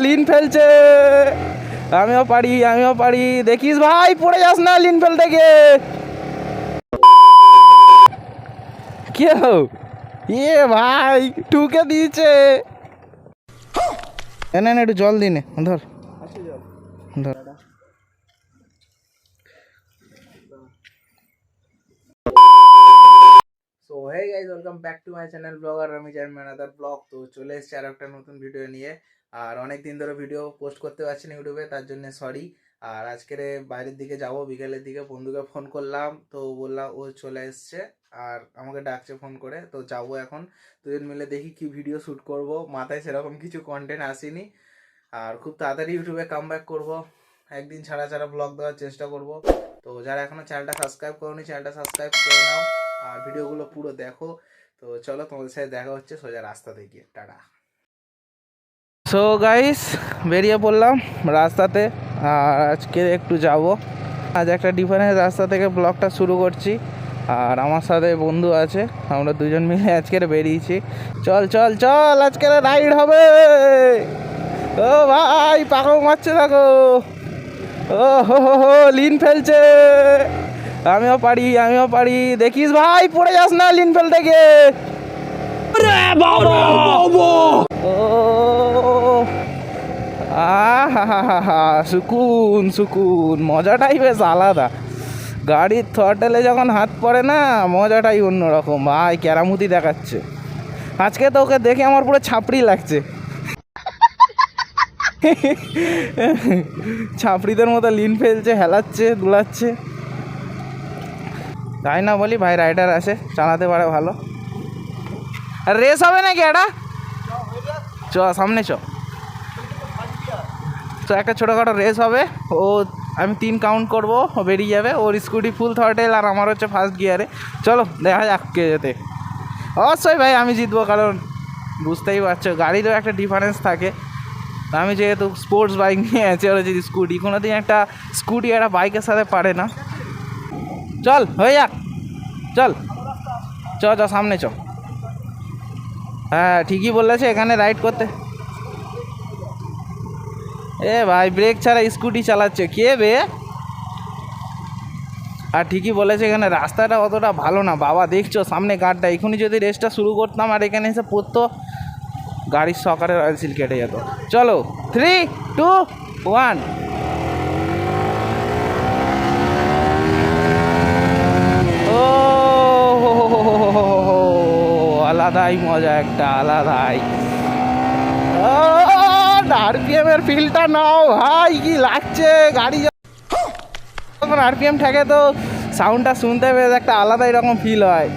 Lin ফেলছে। আমিও পারি দেখিস ভাই, পড়ে যাস না লিন ফেলতে গিয়ে। কেউ ভাই ঠুকে দিয়েছে। এনে একটু জল দিনে ধর ধর। So hey guys, welcome back to my channel blogger Romi জার্ম আনাদার ব্লগ। তো চলে এসেছি আর একটা নতুন ভিডিও নিয়ে। আর অনেক দিন ধরে ভিডিও পোস্ট করতে পারছি না ইউটিউবে, তার জন্য সরি। আর আজকের বাইরের দিকে যাব, বিকেলের দিকে বন্ধুকে ফোন করলাম, তো বললাম ও চলে এসছে আর আমাকে ডাকছে ফোন করে। তো যাবো এখন দুজন মিলে, দেখি কি ভিডিও শ্যুট করব। মাথায় সেরকম কিছু কন্টেন্ট আসেনি, আর খুব তাড়াতাড়ি ইউটিউবে কামব্যাক করব। একদিন ছাড়া ছাড়া ব্লগ দেওয়ার চেষ্টা করব। তো যারা এখনো চ্যানেলটা সাবস্ক্রাইব করোনি, চ্যানেলটা সাবস্ক্রাইব করে নাও আর ভিডিওগুলো পুরো দেখো। তো চলো, তোমাদের সাথে দেখা হচ্ছে সোজা রাস্তা থেকে। টাটা। সো গাইস, বেরিয়ে পড়লাম রাস্তাতে। আর আজকে একটু যাব, আজ একটা ডিফারেন্ট রাস্তা থেকে ব্লগটা শুরু করছি। আর আমার সাথে বন্ধু আছে, আমরা দুজন মিলে আজকের বেরিয়েছি। চল চল চল, আজকের রাইড হবে। ও ভাই পাকাও মারছে দেখো। ও হো লিন ফেলছে। আমিও পারি দেখিস ভাই, পড়ে যাস না লিন ফেলতে গিয়ে। ও সুকুন সুকুন, মজাটাই বেশ আলাদা। গাড়ির থ্রটেলে যখন হাত পড়ে না, মজাটাই অন্যরকম। ভাই ক্যারামুতি দেখাচ্ছে আজকে, তো ওকে দেখে আমার পুরো ছাপড়ি লাগছে। ছাপড়িদের মতো লিন ফেলছে, হেলাচ্ছে দুলাচ্ছে। তাই না বলি, ভাই রাইডার আছে, চালাতে পারে ভালো। আর রেস হবে নাকি এটা? চ সামনে চ, তো একটা ছোটোখাটো রেস হবে। ও আমি 3 কাউন্ট করবো, ও বেরিয়ে যাবে। ওর স্কুটি ফুল থ্রটেল আর আমার হচ্ছে ফার্স্ট গিয়ারে। চলো দেখা যাক কে যেতে। অবশ্যই ভাই আমি জিতবো, কারণ বুঝতেই পারছো গাড়িরও একটা ডিফারেন্স থাকে। আমি যেহেতু স্পোর্টস বাইক নিয়ে আছি, ওরা যদি স্কুটি, কোনো দিন একটা স্কুটি একটা বাইকের সাথে পারে না। চল হয়ে যাক, চল চ চ সামনে চ। হ্যাঁ ঠিকই বলেছে, এখানে রাইড করতে। এ ভাই ব্রেক ছাড়া স্কুটি চালাচ্ছে কে বে? আর ঠিকই বলেছে, এখানে রাস্তাটা অতটা ভালো না বাবা। দেখছো সামনে গাড়টা, এখনই যদি রেসটা শুরু করতাম আর এখানে এসে পড়তো, গাড়ির সকারের অয়েল সিল কেটে যেত। চলো 3, 2, 1। ও আলাদাই মজা, একটা আলাদাই। আরপিএমের ফিলটা নাও ভাই, কি লাগছে। গাড়ি যখন আরপিএম থাকে তো সাউন্ডটা শুনতে বেশ একটা আলাদাই রকম ফিল হয়।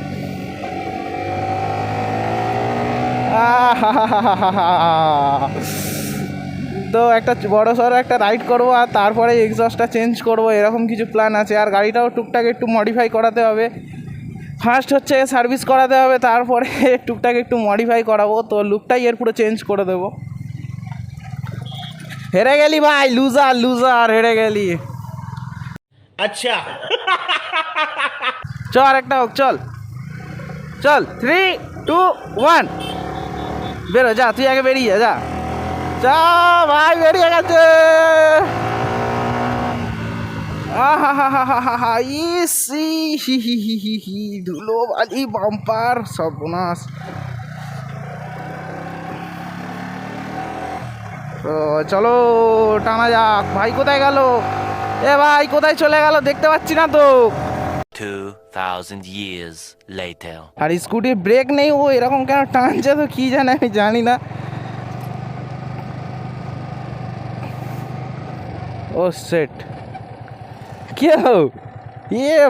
তো একটা বড় সড়ো একটা রাইড করবো, আর তারপরে এক্সস্টটা চেঞ্জ করবো, এরকম কিছু প্ল্যান আছে। আর গাড়িটাও টুকটাক একটু মডিফাই করাতে হবে। ফার্স্ট হচ্ছে সার্ভিস করাতে হবে, তারপরে টুকটাক একটু মডিফাই করাবো। তো লুকটাই এর পুরো চেঞ্জ করে দেবো। হেরে গেলি ভাই, লুজার লুজার, হেরে গেলি। আচ্ছা চল আরেকটা হোক, চল চল 3, 2, 1 বেরো। যা তুই আগে বেরিয়ে যা, যা ভাই বেরিয়ে গেছে। ধুলো বালি বাম্পার সর্বনাশ। তো চলো টানা যাক। ভাই কোথায় গেল? এ ভাই কোথায় চলে গেল, দেখতে পাচ্ছি না তো। 2000 years later. আর স্কুটির ব্রেক নেই, ও এরকম কেন টানছে তো কি জানে, আমি জানি না। ও সেট কেউ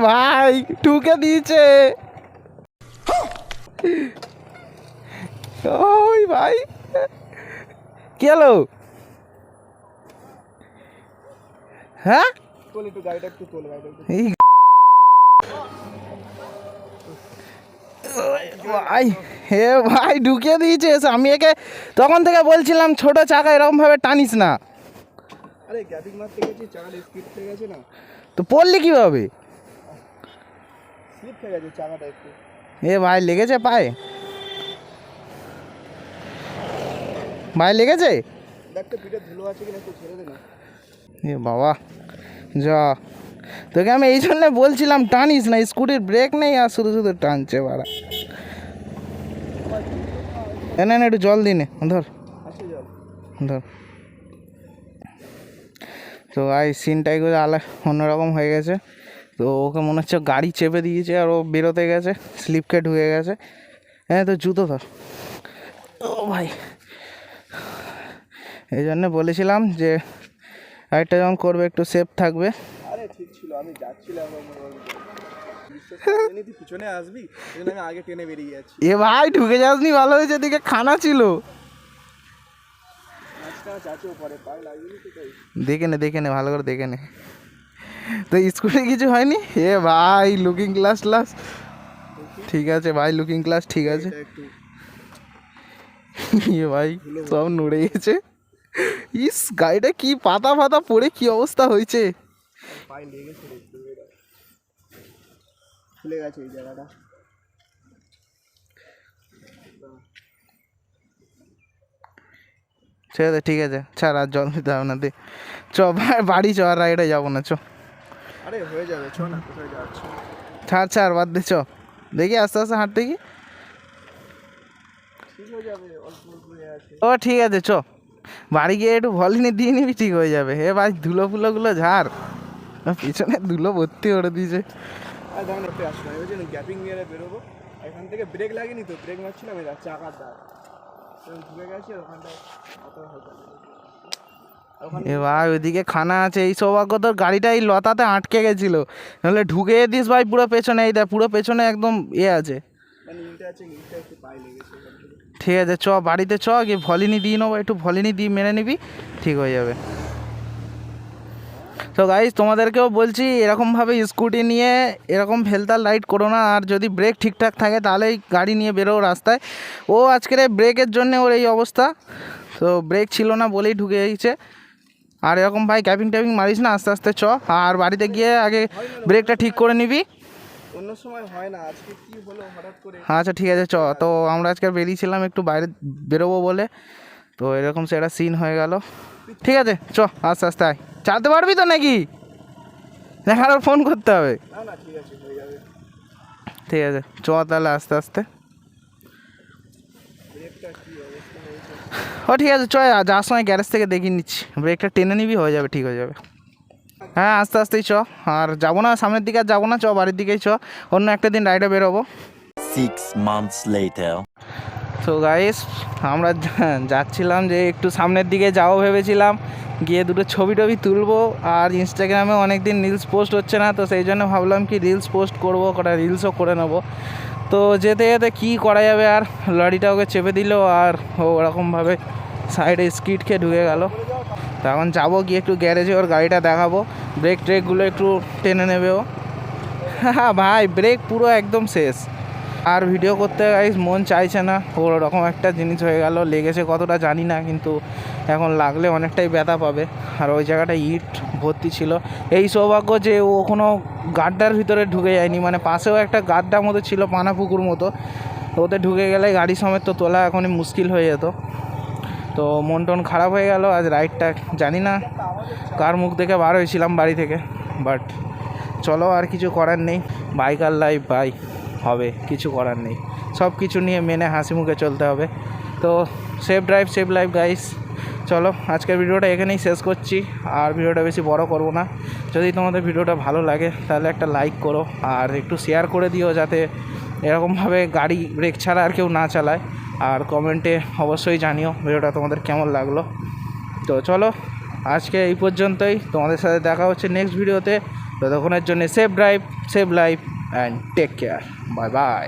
ভাই ঠুকে দিয়েছে। ওই ভাই কি হলো? হ্যাঁ ভাই, হে ভাই ঢুকিয়ে দিয়েছে। আমি একে তখন থেকে বলছিলাম ছোট চাকা এরকম ভাবে টানিস না। আরে গ্যাপিং মারতে গেছি, চাকাটা স্কিড হয়ে গেছে না, তো পড়লি কিভাবে? স্লিপ হয়ে গেছে চাকাটা একটু। এ ভাই লেগেছে পায়ে? ভাই লেগেছে? এ বাবা যা, তোকে আমি এই জন্য বলছিলাম টানিস না, স্কুটির ব্রেক নেই আর শুধু শুধু টানছে বাড়া। না একটু জল দিনে ধর ধর। তো সিনটাই করে অন্যরকম হয়ে গেছে। তো ওকে মনে হচ্ছে গাড়ি চেপে দিয়েছে আর ও বেরোতে গেছে, স্লিপকে ঢুকে গেছে। হ্যাঁ তো জুতো ধর। ও ভাই, এই জন্য বলেছিলাম যে রাইডটা যখন করবে একটু সেফ থাকবে। আরে ঠিক ছিল, আমি যাচ্ছিলাম পিছনে আসবি, আমি আগে টেনে বেরিয়ে যাচ্ছি। এ ভাই ঢুকে যাসনি, ভালো হয়েছে, এদিকে খানা ছিল। দেখে নে ভালো করে দেখে নে। তো স্কুলে কিছু হয়নি? এ ভাই লুকিং গ্লাস ঠিক আছে ভাই, লুকিং গ্লাস ঠিক আছে। এ ভাই সব নড়ে গেছে। ইস গাড়িটা কি পাতা ফাতা পড়ে কি অবস্থা হয়েছে। পায়ে লেগেছে, খুলে গেছে এই জায়গাটা। ঠিক আছে ছাড়, আর জল দিতে হবে না, দে চ বাড়ি চ, আর রাইডে যাবো না চ। আরে হয়ে যাবে, চ না, কোথায় যাচ্ছ? ছাড় বাদ দে চ, দেখি আস্তে আস্তে হাঁটতে কি ঠিক হয়ে যাবে, অল্প অল্প আছে। ও ঠিক আছে চ, বাড়ি গিয়ে একটু ভলিনি দিয়ে নিবি, ঠিক হয়ে যাবে। হে ভাই ধুলো ফুলোগুলো ঝাড়, পিছনে ধুলো ভর্তি করে দিয়েছে। আর দেখেন একটু আসলাম, ওই জন্য গ্যাপিং গিয়ারে বেরোবো। এখান থেকে ব্রেক লাগেনি তো, ব্রেক মারছিলাম, এই চাকার দাঁড় ঘুরে গেছে ওখানটায়। এ ভাই ওইদিকে খানা আছে, এই সৌভাগ্য তোর গাড়িটা এই লতাতে আটকে গেছিল, নাহলে ঢুকে দিস ভাই পুরো পেছনে। এই দেখ পুরো পেছনে একদম আছে। ঠিক আছে চ বাড়িতে চ, গিয়ে ভলিনি দিয়ে নেবো, একটু ভলিনি দিয়ে মেরে নিবি, ঠিক হয়ে যাবে। তো গাইস তোমাদেরকেও বলছি এরকমভাবে স্কুটি নিয়ে এরকম ভেলতাল রাইড করো না। আর যদি ব্রেক ঠিকঠাক থাকে তাহলেই গাড়ি নিয়ে বেরো রাস্তায়। ও আজকের ব্রেকের জন্য ওর এই অবস্থা, তো ব্রেক ছিল না বলেই ঢুকে গেছে। আর এরকম ভাই ক্যাপিং ট্যাপিং মারিস না, আস্তে আস্তে চ। আর বাড়িতে গিয়ে আগে ব্রেকটা ঠিক করে নিবি। অন্য সময় হয় না, আজকে কি হলো হঠাৎ করে। আচ্ছা ঠিক আছে চ। তো আমরা আজকে বেরিয়েছিলাম একটু বাইরে বেরোবো বলে, তো এরকম সেটা সিন হয়ে গেল। ঠিক আছে চ আস্তে আস্তে আয়। চালাতে পারবি তো নাকি? দেখার ফোন করতে হবে। না না ঠিক আছে, হয়ে যাবে। ঠিক আছে চ তাহলে আস্তে আস্তে। ও ঠিক আছে চ, যাওয়ার সময় গ্যারেজ থেকে দেখিয়ে নিচ্ছি, ব্রেকটা টেনে নিবি, হয়ে যাবে, ঠিক হয়ে যাবে। হ্যাঁ আস্তে আস্তেই চ, আর যাবো না সামনের দিকে, আর যাবো না, চ বাড়ির দিকেই চ, অন্য একটা দিন রাইডে বেরোবো। 6 months later. তো গাইস আমরা যাচ্ছিলাম যে একটু সামনের দিকে যাবো ভেবেছিলাম, গিয়ে দুটো ছবি টবি তুলবো। আর ইনস্টাগ্রামে অনেক দিন রিলস পোস্ট হচ্ছে না, তো সেই জন্য ভাবলাম কি রিলস পোস্ট করবো, কটা রিলসও করে নেবো। তো যেতে যেতে কী করা যাবে, আর লরিটা ওকে চেপে দিল আর ও ওরকমভাবে সাইডে স্কিড খেয়ে ঢুকে গেল। তো এখন যাবো, গিয়ে একটু গ্যারেজে ওর গাড়িটা দেখাবো, ব্রেক ট্রেকগুলো একটু টেনে নেবে ও। হ্যাঁ ভাই ব্রেক পুরো একদম শেষ, আর ভিডিও করতে গাইস মন চাইছে না। ওরকম একটা জিনিস হয়ে গেল, লেগেছে কতটা জানি না, কিন্তু এখন লাগলে অনেকটাই ব্যথা পাবে। আর ওই জায়গাটা ইট ভর্তি ছিল। এই সৌভাগ্য যে ও কোনো গাড্ডার ভিতরে ঢুকে যায়নি, মানে পাশেও একটা গাড্ডার মতো ছিল, পানা পুকুর মতো, ওতে ঢুকে গেলে গাড়ি সমেত তো তোলা এখনই মুশকিল হয়ে যেত। তো মন টন খারাপ হয়ে গেল। আজ রাইডটা জানি না কার মুখ দেখে বার হয়েছিলাম বাড়ি থেকে, বাট চলো আর কিছু করার নেই, বাইকার লাইফ ভাই, হবে কিছু করার নেই, সব কিছু নিয়ে মেনে হাসি মুখে চলতে হবে। তো safe drive safe life guys. চলো আজকের ভিডিওটা এখানেই শেষ করছি, আর ভিডিওটা বেশি বড় করব না। যদি তোমাদের ভিডিওটা ভালো লাগে তাহলে একটা লাইক করো, আর একটু শেয়ার করে দিও, যাতে এরকমভাবে গাড়ি ব্রেক ছাড়া আর কেউ না চালায়। আর কমেন্টে অবশ্যই জানিও ভিডিওটা তোমাদের কেমন লাগলো। তো চলো আজকে এই পর্যন্তই, তোমাদের সাথে দেখা হচ্ছে নেক্সট ভিডিওতে। ততক্ষণের জন্য safe drive safe life and take care, bye by.